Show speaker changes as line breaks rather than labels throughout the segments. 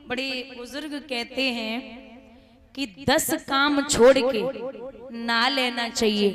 बड़े बुजुर्ग कहते हैं कि 10 काम छोड़ के ना लेना चाहिए,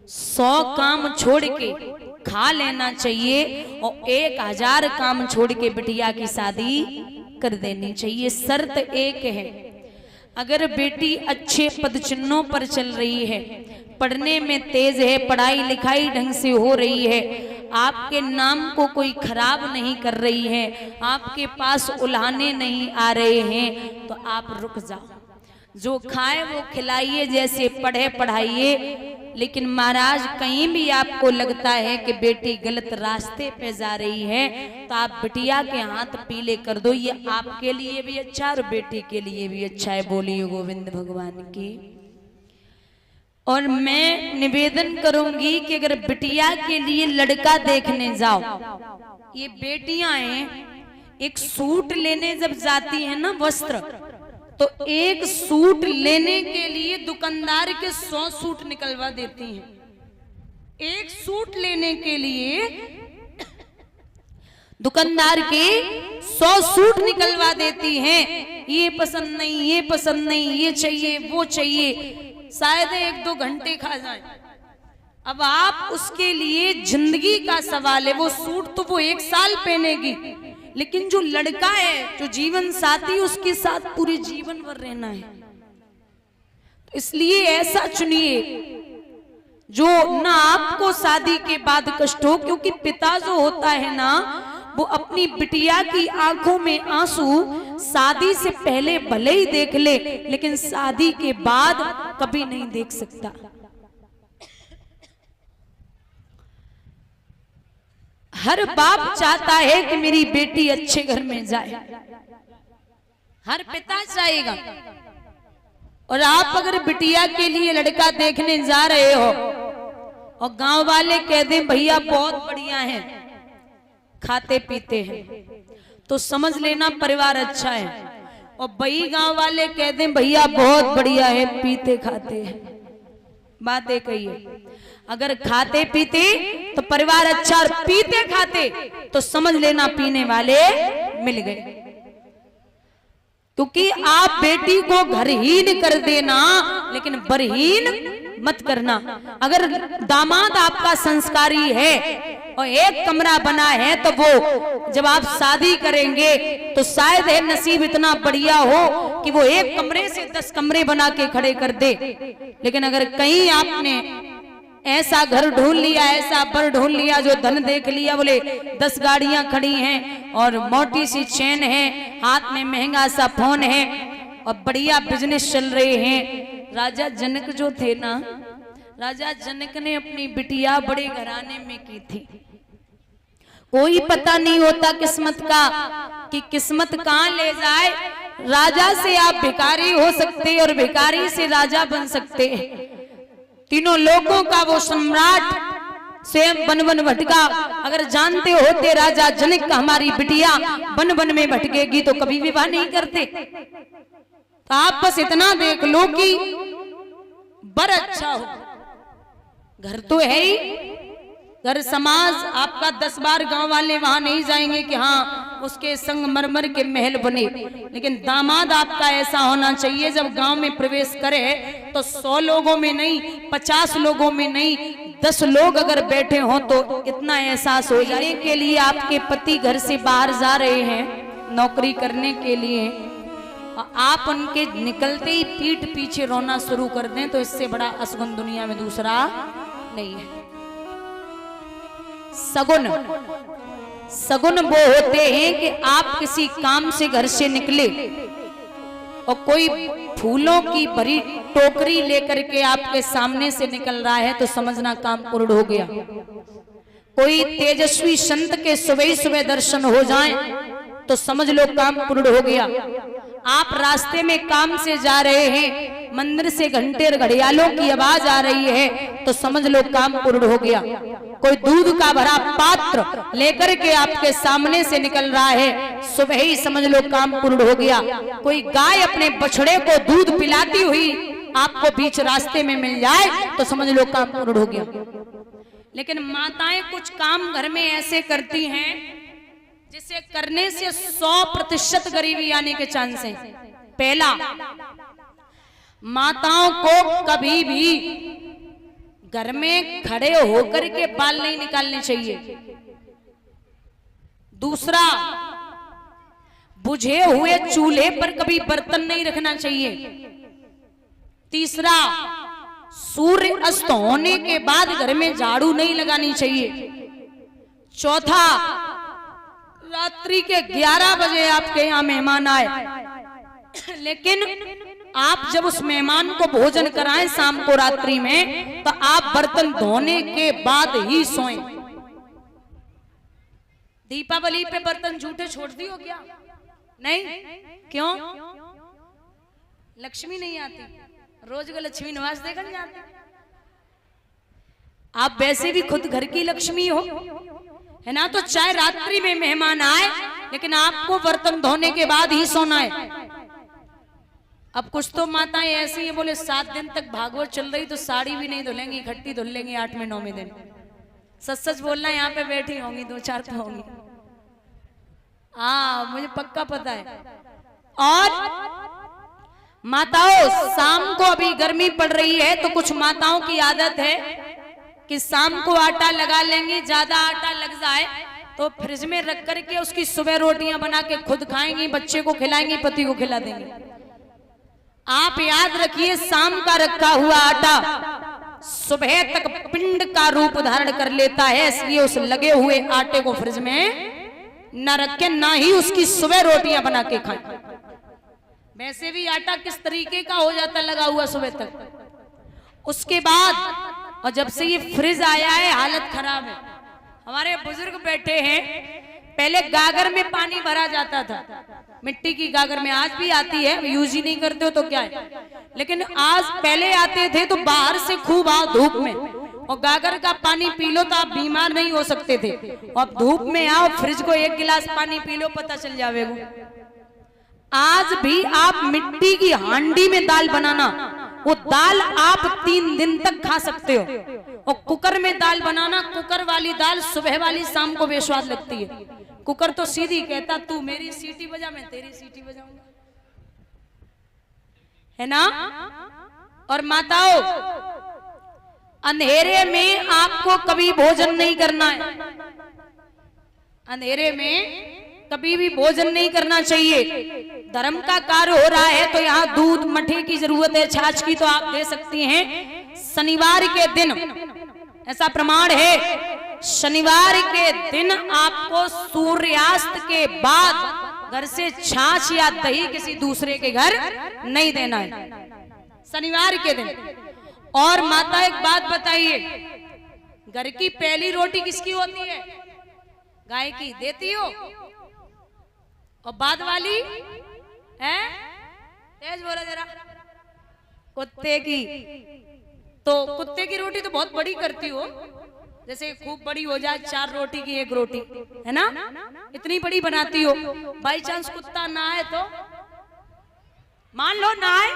100 काम छोड़ के खा लेना चाहिए और 1000 काम छोड़ के बिटिया की शादी कर देनी चाहिए। शर्त एक है, अगर बेटी अच्छे पद चिन्हों पर चल रही है, पढ़ने में तेज है, पढ़ाई लिखाई ढंग से हो रही है, आपके नाम को कोई खराब नहीं कर रही है, आपके पास उल्हाने नहीं आ रहे हैं, तो आप रुक जाओ। जो खाए वो खिलाइए, जैसे पढ़े पढ़ाइए। लेकिन महाराज कहीं भी आपको लगता है कि बेटी गलत रास्ते पे जा रही है, तो आप बिटिया के हाथ पीले कर दो। ये आपके लिए भी अच्छा और बेटी के लिए भी अच्छा है। बोलिए गोविंद भगवान की। और मैं निवेदन करूंगी कि अगर बिटिया के लिए लड़का देखने जाओ, ये बेटियां हैं, एक सूट लेने जब जाती है ना, वस्त्र, तो एक सूट लेने के लिए दुकानदार के 100 सूट निकलवा देती हैं। एक सूट लेने के लिए दुकानदार के 100 सूट निकलवा देती हैं। ये पसंद नहीं, ये पसंद नहीं, ये चाहिए, वो चाहिए, शायद 1-2 घंटे खा जाए। अब आप उसके लिए जिंदगी का सवाल है। वो सूट तो वो 1 साल पहनेगी, लेकिन जो लड़का है, जो जीवन साथी, उसके साथ पूरे जीवन भर रहना है। इसलिए ऐसा चुनिए जो ना आपको शादी के बाद कष्ट हो, क्योंकि पिता जो होता है ना, वो अपनी बिटिया की आंखों में आंसू शादी से पहले भले ही देख ले, लेकिन शादी के बाद कभी नहीं देख सकता। हर बाप चाहता है कि मेरी बेटी अच्छे घर में जाए, हर पिता चाहेगा। और आप अगर बिटिया के लिए लड़का देखने जा रहे हो और गांव वाले कह दें भैया बहुत बढ़िया है, खाते पीते हैं, तो समझ लेना परिवार अच्छा है। और भाई गांव वाले कह दें भैया बहुत बढ़िया है, पीते खाते हैं, बात एक ही है। अगर खाते पीते तो परिवार अच्छा, और पीते खाते तो समझ लेना पीने वाले मिल गए। क्योंकि आप बेटी को घरहीन कर देना, लेकिन बरहीन मत करना। अगर दामाद आपका संस्कारी है और एक कमरा बना है, तो वो जब आप शादी करेंगे तो शायद है नसीब इतना बढ़िया हो कि वो एक कमरे से 10 कमरे बना के खड़े कर दे। लेकिन अगर कहीं आपने ऐसा घर ढूंढ लिया, ऐसा बर ढूंढ लिया, जो धन देख लिया, बोले 10 गाड़ियां खड़ी हैं और मोटी सी चेन है, हाथ में महंगा सा फोन है और बढ़िया बिजनेस चल रहे हैं। राजा जनक जो थे ना, राजा जनक ने अपनी बिटिया बड़े घराने में की थी। कोई पता नहीं होता किस्मत का कि किस्मत कहां ले जाए। राजा से आप भिखारी हो सकते और भिखारी से राजा बन सकते हैं। तीनों लोगों का वो सम्राट स्वयं बन बन भटका। अगर जानते होते राजा जनक का हमारी बिटिया बन बन में भटकेगी तो कभी विवाह नहीं करते। तो आप बस इतना देख लो कि बर अच्छा हो, घर तो है ही, घर समाज आपका 10 बार गांव वाले वहां नहीं जाएंगे कि हाँ उसके संग मरमर के महल बने। लेकिन दामाद आपका ऐसा होना चाहिए, जब गांव में प्रवेश करे तो 100 लोगों में नहीं, 50 लोगों में नहीं, 10 लोग अगर बैठे हों तो इतना एहसास हो जाए। के लिए आपके पति घर से बाहर जा रहे हैं नौकरी करने के लिए, और आप उनके निकलते ही पीठ पीछे रोना शुरू कर दें, तो इससे बड़ा असगुन दुनिया में दूसरा नहीं है। सगुन, सगुन वो होते हैं कि आप किसी काम से घर से निकले और कोई फूलों की भरी टोकरी लेकर के आपके सामने से निकल रहा है, तो समझना काम पूर्ण हो गया। कोई तेजस्वी संत के सुबह सुबह दर्शन हो जाएं तो समझ लो काम पूर्ण हो गया। आप रास्ते में काम से जा रहे हैं, मंदिर से घंटे और घड़ियालों की आवाज आ रही है, तो समझ लो काम पूर्ण हो गया। कोई दूध का भरा पात्र लेकर के आपके सामने से निकल रहा है, सुबह ही समझ लो काम पूर्ण हो गया। कोई गाय अपने बछड़े को दूध पिलाती हुई आपको बीच रास्ते में मिल जाए तो समझ लो काम पूर्ण हो गया। लेकिन माताएं कुछ काम घर में ऐसे करती हैं जिसे करने से 100% गरीबी आने के चांस हैं। पहला, माताओं को कभी भी घर में खड़े होकर के बाल नहीं निकालने चाहिए। दूसरा, बुझे हुए चूल्हे पर कभी बर्तन नहीं रखना चाहिए। तीसरा, सूर्य अस्त होने के बाद घर में झाड़ू नहीं लगानी चाहिए। चौथा, रात्रि के 11 बजे आपके यहाँ मेहमान आए, लेकिन आप जब उस मेहमान को भोजन कराएं शाम को रात्रि में, तो आप बर्तन धोने के बाद ही सोएं। दीपावली पे बर्तन झूठे छोड़ दियो क्या? नहीं, क्यों? लक्ष्मी नहीं आती, रोज को लक्ष्मी निवास देखने जाते। आप वैसे भी खुद घर की लक्ष्मी हो, है ना? तो चाहे रात्रि में मेहमान आए, लेकिन आपको बर्तन धोने के बाद ही सोना है। अब कुछ तो माताएं ऐसी है, बोले 7 दिन तक भागवत चल रही तो साड़ी भी नहीं धुलेंगी, इकट्ठी धुल लेंगी 8वें 9वें दिन। सच सच बोलना, यहाँ पे बैठी होंगी 2-4 तो होंगी। हाँ, मुझे पक्का पता है। और माताओं, शाम को अभी गर्मी पड़ रही है तो कुछ माताओं की आदत है कि शाम को आटा लगा लेंगी, ज्यादा आटा लग जाए तो फ्रिज में रख करके उसकी सुबह रोटियां बना के खुद खाएंगी, बच्चे को खिलाएंगी, पति को खिला देंगी। आप याद रखिए, शाम का रखा हुआ आटा सुबह तक पिंड का रूप धारण कर लेता है, इसलिए उस लगे हुए आटे को फ्रिज में न रखें, ना ही उसकी सुबह रोटियां बना के खाएं। वैसे भी आटा किस तरीके का हो जाता लगा हुआ सुबह तक। उसके बाद, और जब से ये फ्रिज आया है हालत खराब है। हमारे बुजुर्ग बैठे हैं, पहले गागर में पानी भरा जाता था, मिट्टी की गागर में, आज भी आती है, यूज ही नहीं करते हो तो क्या है, लेकिन आज पहले आते थे तो बाहर से खूब आओ धूप में और गागर का पानी पी लो तो आप बीमार नहीं हो सकते थे। और धूप में आओ, फ्रिज को 1 गिलास पानी पी लो, पता चल जाएगा। आज भी आप मिट्टी की हांडी में दाल बनाना, वो दाल आप 3 दिन तक खा सकते हो। और कुकर में दाल बनाना, कुकर वाली दाल सुबह वाली शाम को बेस्वाद लगती है। कुकर तो सीधी कहता, तू मेरी सीटी बजा, मैं तेरी सीटी बजाऊंगा, है ना? और माताओं, अंधेरे में आपको कभी भोजन नहीं करना है। अंधेरे में कभी भी भोजन नहीं करना चाहिए। धर्म का कार्य हो रहा है तो यहाँ दूध मठे की जरूरत है, छाछ की तो आप दे सकती हैं। शनिवार के दिन ऐसा प्रमाण है, शनिवार के दिन आपको सूर्यास्त के बाद घर से छाछ या दही किसी दूसरे के घर नहीं देना है, शनिवार के दिन। और माता, एक बात बताइए, घर की पहली रोटी किसकी होती है? गाय की, देती हो? और बाद वाली है, तेज बोला जरा, कुत्ते की। तो कुत्ते की रोटी तो बहुत बड़ी करती हो, जैसे खूब बड़ी हो जाए, 4 रोटी की 1 रोटी, है ना? इतनी बड़ी बनाती हो। बाई चांस कुत्ता ना आए तो, मान लो ना आए,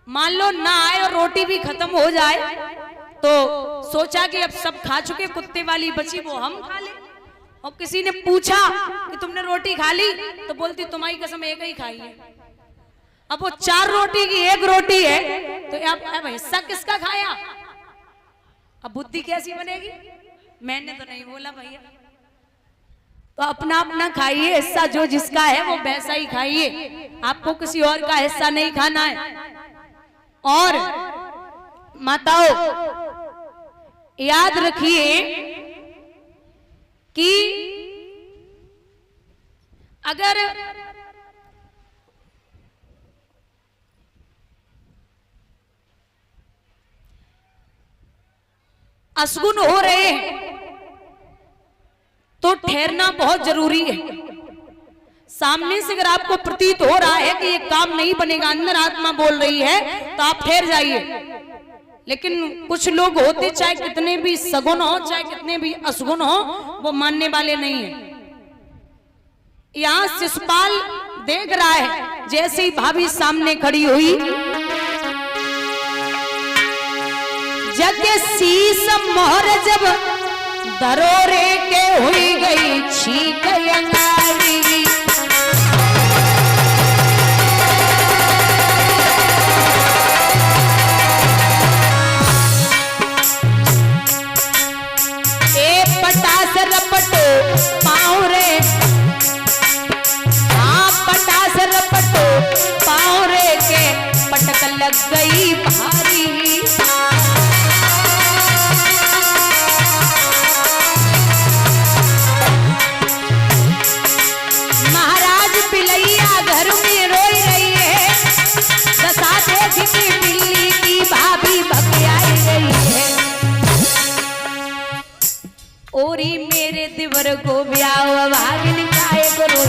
मान लो ना आए और रोटी भी खत्म हो जाए, तो सोचा कि अब सब खा चुके, कुत्ते वाली बची वो हम खा ले। और किसी ने पूछा कि तुमने रोटी खा ली, तो बोलती तुम्हारी कसम 1 ही खाई है। अब वो 4 रोटी की 1 रोटी है, तो अब हिस्सा किसका खाया? अब बुद्धि कैसी बनेगी? मैंने तो नहीं बोला भैया। तो अपना अपना खाइए, हिस्सा जो जिसका है वो वैसा ही खाइए, आपको किसी और का हिस्सा नहीं खाना है। और माताओं, याद रखिए कि अगर अशगुन हो रहे हैं तो ठहरना बहुत जरूरी है। सामने से अगर आपको प्रतीत हो रहा है कि ये काम नहीं बनेगा, अंदर आत्मा बोल रही है, तो आप ठहर जाइए। लेकिन कुछ लोग होते, चाहे कितने भी सगुन हो, चाहे कितने भी अशगुन हो, वो मानने वाले नहीं है। यहाँ शिशुपाल देख रहा है, जैसे ही भाभी सामने खड़ी हुई, जग शीस मोहर जब दरोरे के हुई गई छीक अंगारी। पटास रपटो पाँव रे, हाँ पटास रपटो पाँव रे के पटक लग गई भारी। महाराज पिलैया घर में रोई रही है, दशा देख के बिल्ली की भाभी भगयाई गई है। ओरी मेरे दिवर को ब्याह भागिन काय करो